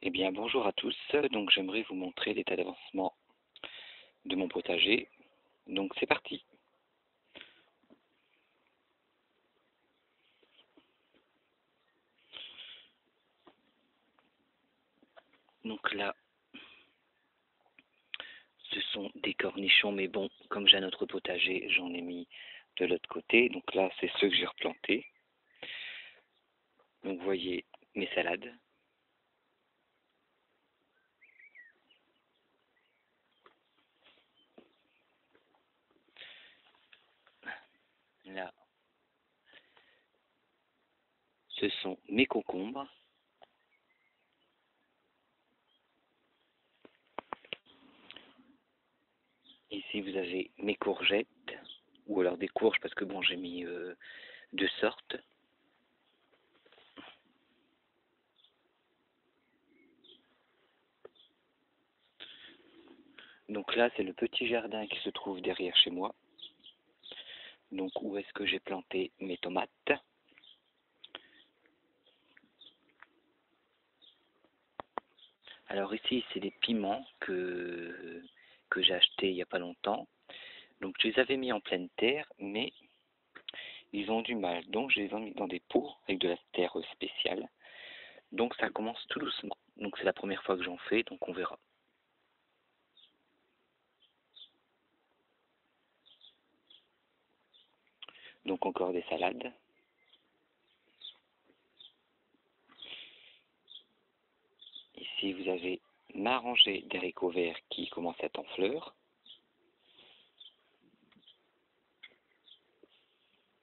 Eh bien, bonjour à tous. Donc, j'aimerais vous montrer l'état d'avancement de mon potager. Donc, c'est parti. Donc là, ce sont des cornichons, mais bon, comme j'ai un autre potager, j'en ai mis de l'autre côté. Donc là, c'est ceux que j'ai replantés. Donc, vous voyez mes salades. Là, ce sont mes concombres. Ici, vous avez mes courgettes, ou alors des courges, parce que bon, j'ai mis deux sortes. Donc là, c'est le petit jardin qui se trouve derrière chez moi. Donc, où est-ce que j'ai planté mes tomates? Alors ici, c'est des piments que j'ai achetés il n'y a pas longtemps. Donc je les avais mis en pleine terre, mais ils ont du mal. Donc je les ai mis dans des pots avec de la terre spéciale. Donc ça commence tout doucement. Donc c'est la première fois que j'en fais, donc on verra. Donc encore des salades. Ici vous avez ma rangée d'haricots verts qui commence à être en fleurs.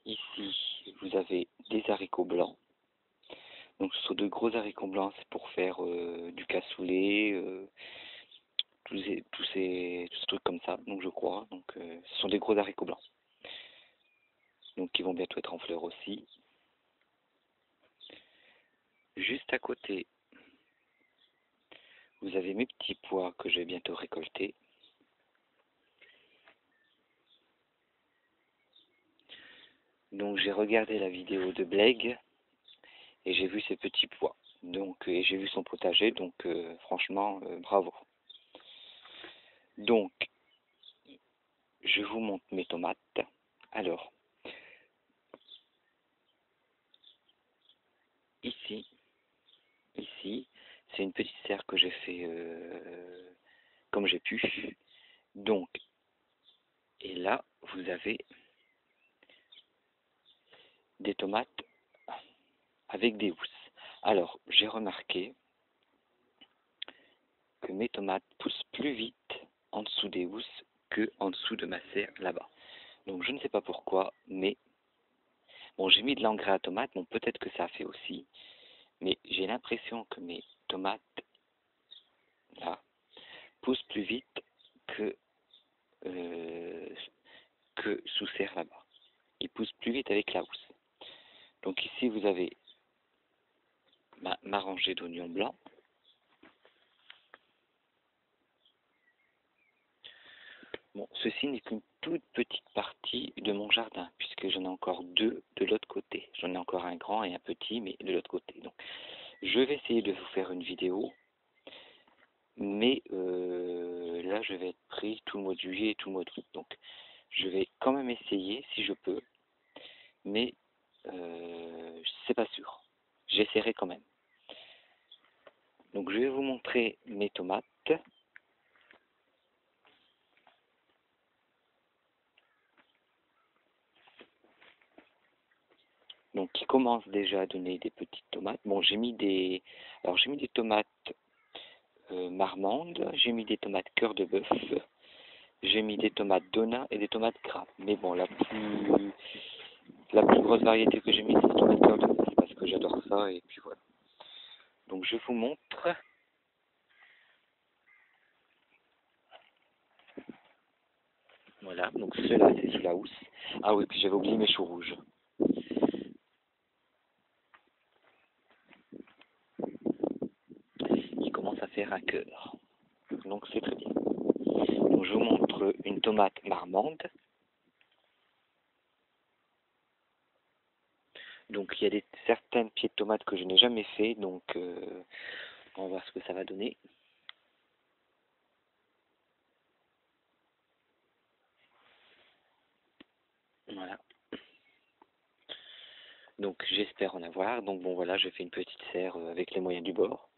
Ici vous avez des haricots blancs. Donc ce sont de gros haricots blancs, c'est pour faire du cassoulet, tous ces trucs comme ça, donc je crois. Donc ce sont des gros haricots blancs. Donc qui vont bientôt être en fleurs aussi. Juste à côté, vous avez mes petits pois que je vais bientôt récolter. Donc j'ai regardé la vidéo de Bleg et j'ai vu ces petits pois. Donc et j'ai vu son potager, donc franchement bravo. Donc je vous montre mes tomates. Alors ici, c'est une petite serre que j'ai fait comme j'ai pu. Donc et là vous avez des tomates avec des housses. Alors j'ai remarqué que mes tomates poussent plus vite en dessous des housses que en dessous de ma serre là-bas. Donc je ne sais pas pourquoi, mais bon, j'ai mis de l'engrais à tomates, bon peut-être que ça a fait aussi, mais j'ai l'impression que mes tomates là poussent plus vite que euh, que sous serre là-bas. Ils poussent plus vite avec la housse. Donc ici vous avez ma rangée d'oignons blancs. Bon, ceci n'est qu'une toute petite partie de mon jardin, puisque j'en ai encore deux de l'autre côté. J'en ai encore un grand et un petit, mais de l'autre côté. Donc, je vais essayer de vous faire une vidéo, mais là, je vais être pris tout le mois de juillet et tout le mois d'août. Donc, je vais quand même essayer, si je peux, mais c'est pas sûr. J'essaierai quand même. Donc, je vais vous montrer mes tomates. Donc qui commence déjà à donner des petites tomates. Bon, alors j'ai mis des tomates marmandes, j'ai mis des tomates cœur de bœuf, j'ai mis des tomates dona et des tomates gras. Mais bon, la plus grosse variété que j'ai mis, c'est des tomates cœur de bœuf parce que j'adore ça et puis voilà. Donc je vous montre. Voilà, donc ceux-là c'est sous la housse. Ah oui, puis j'avais oublié mes choux rouges. Ils commencent à faire un cœur. Donc c'est très bien. Donc je vous montre une tomate marmande. Donc il y a certains pieds de tomates que je n'ai jamais fait, donc On va voir ce que ça va donner. Voilà. Donc j'espère en avoir. Donc bon voilà, je fais une petite serre avec les moyens du bord.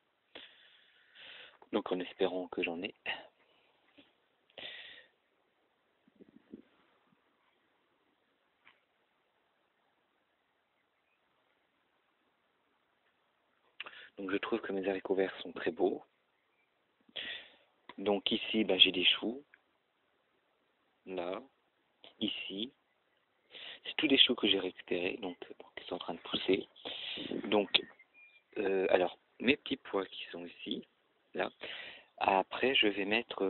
Donc en espérant que j'en ai. Donc je trouve que mes haricots verts sont très beaux. Donc ici, ben, j'ai des choux. Là, ici. C'est tous des choux que j'ai récupérés, donc qui sont en train de pousser. Donc, alors, mes petits pois qui sont ici, là. Après, je vais mettre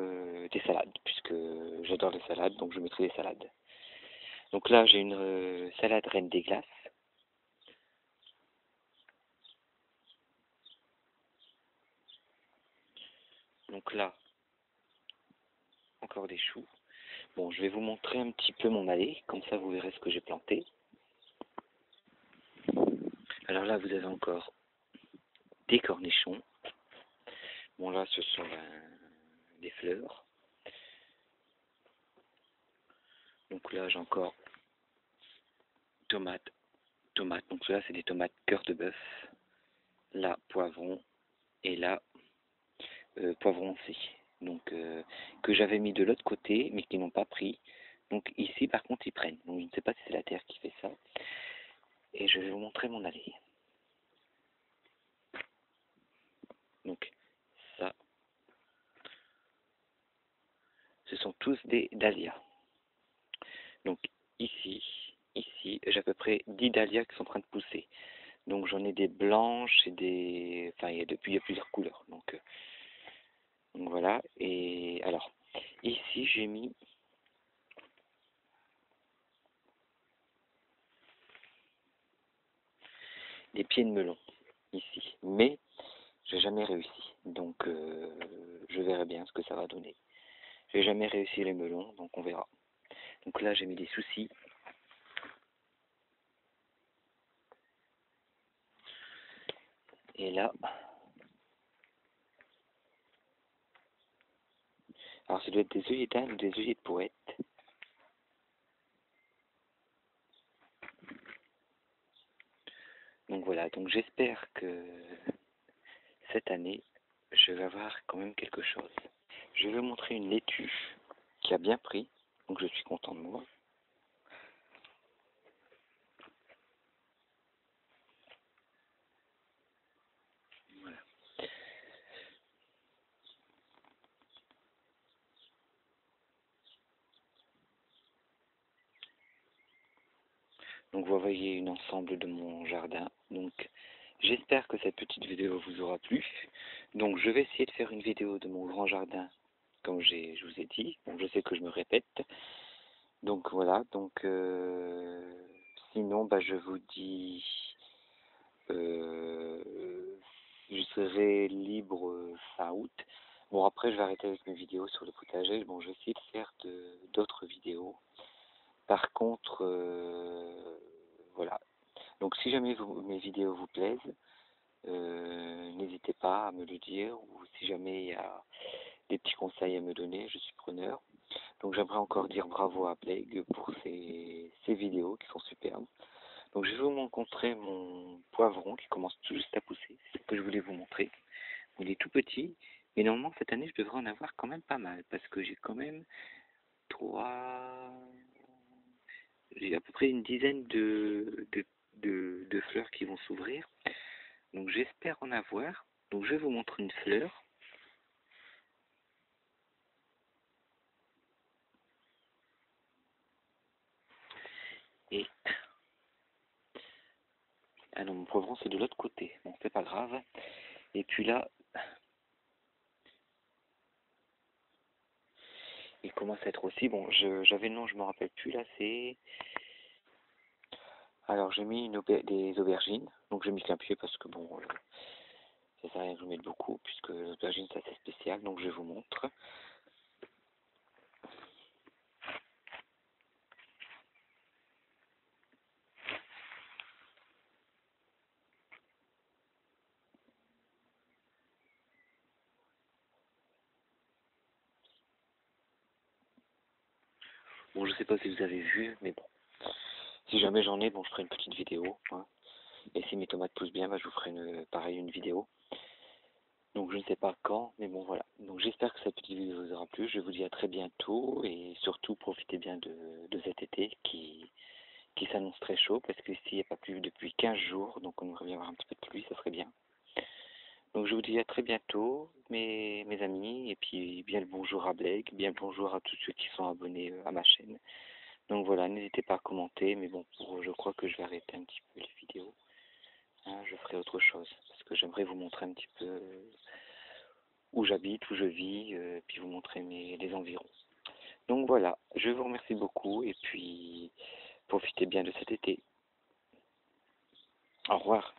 des salades, puisque j'adore les salades, donc je mettrai des salades. Donc là, j'ai une salade reine des glaces. Donc là, encore des choux. Bon, je vais vous montrer un petit peu mon allée, comme ça vous verrez ce que j'ai planté. Alors là, vous avez encore des cornichons. Bon là, ce sont des fleurs. Donc là, j'ai encore tomates. Donc là, c'est des tomates cœur de bœuf. Là, poivron. Et là, poivron aussi. Donc, que j'avais mis de l'autre côté, mais qui n'ont pas pris. Donc ici, par contre, ils prennent. Donc je ne sais pas si c'est la terre qui fait ça. Et je vais vous montrer mon allée. Donc, ça, ce sont tous des dahlias. Donc ici, j'ai à peu près 10 dahlias qui sont en train de pousser. Donc j'en ai des blanches et des... Enfin, il y a plusieurs couleurs. Donc voilà. Et alors, ici, j'ai mis des pieds de melon. Ici. Mais, j'ai jamais réussi. Donc, je verrai bien ce que ça va donner. J'ai jamais réussi les melons, donc on verra. Donc là, j'ai mis des soucis. Et là... Alors, ça doit être des œillets d'âne ou des œillets de poète. Donc voilà, donc j'espère que cette année, je vais avoir quand même quelque chose. Je vais vous montrer une laitue qui a bien pris, donc je suis content de moi. Voilà. Donc vous voyez une ensemble de mon jardin. Donc j'espère que cette petite vidéo vous aura plu. Donc je vais essayer de faire une vidéo de mon grand jardin, comme je vous ai dit. Bon, je sais que je me répète. Donc voilà, donc sinon bah, je vous dis euh, je serai libre fin août. Bon après je vais arrêter avec mes vidéos sur le potager. Bon je vais essayer de faire d'autres vidéos. Par contre voilà. Donc si jamais mes vidéos vous plaisent, n'hésitez pas à me le dire, ou si jamais il y a des petits conseils à me donner, je suis preneur. Donc j'aimerais encore dire bravo à Plague pour ses vidéos qui sont superbes. Donc je vais vous montrer mon poivron qui commence tout juste à pousser. C'est ce que je voulais vous montrer. Il est tout petit, mais normalement cette année je devrais en avoir quand même pas mal, parce que j'ai quand même j'ai à peu près une dizaine de fleurs qui vont s'ouvrir. Donc j'espère en avoir. Donc je vais vous montrer une fleur. Et ah non, mon poivron c'est de l'autre côté. Bon, c'est pas grave. Et puis là, il commence à être aussi. Bon, j'avais le nom, je me rappelle plus là. C'est alors j'ai mis des aubergines. Donc j'ai mis qu'un pied parce que bon, ça sert à rien que je mette beaucoup puisque les aubergines c'est assez spécial. Donc je vous montre. Bon, je sais pas si vous avez vu, mais bon. Si jamais j'en ai, bon, je ferai une petite vidéo. Hein. Et si mes tomates poussent bien, bah, je vous ferai pareil une vidéo. Donc je ne sais pas quand, mais bon voilà. Donc j'espère que cette petite vidéo vous aura plu. Je vous dis à très bientôt et surtout profitez bien de cet été qui s'annonce très chaud parce qu'ici il n'y a pas plu depuis 15 jours, donc on aimerait bien avoir un petit peu de pluie, ça serait bien. Donc je vous dis à très bientôt mes amis et puis bien le bonjour à Blake, bien le bonjour à tous ceux qui sont abonnés à ma chaîne. Donc voilà, n'hésitez pas à commenter, mais bon, je crois que je vais arrêter un petit peu les vidéos. Hein, je ferai autre chose parce que j'aimerais vous montrer un petit peu où j'habite, où je vis, puis vous montrer les environs. Donc voilà, je vous remercie beaucoup et puis profitez bien de cet été. Au revoir.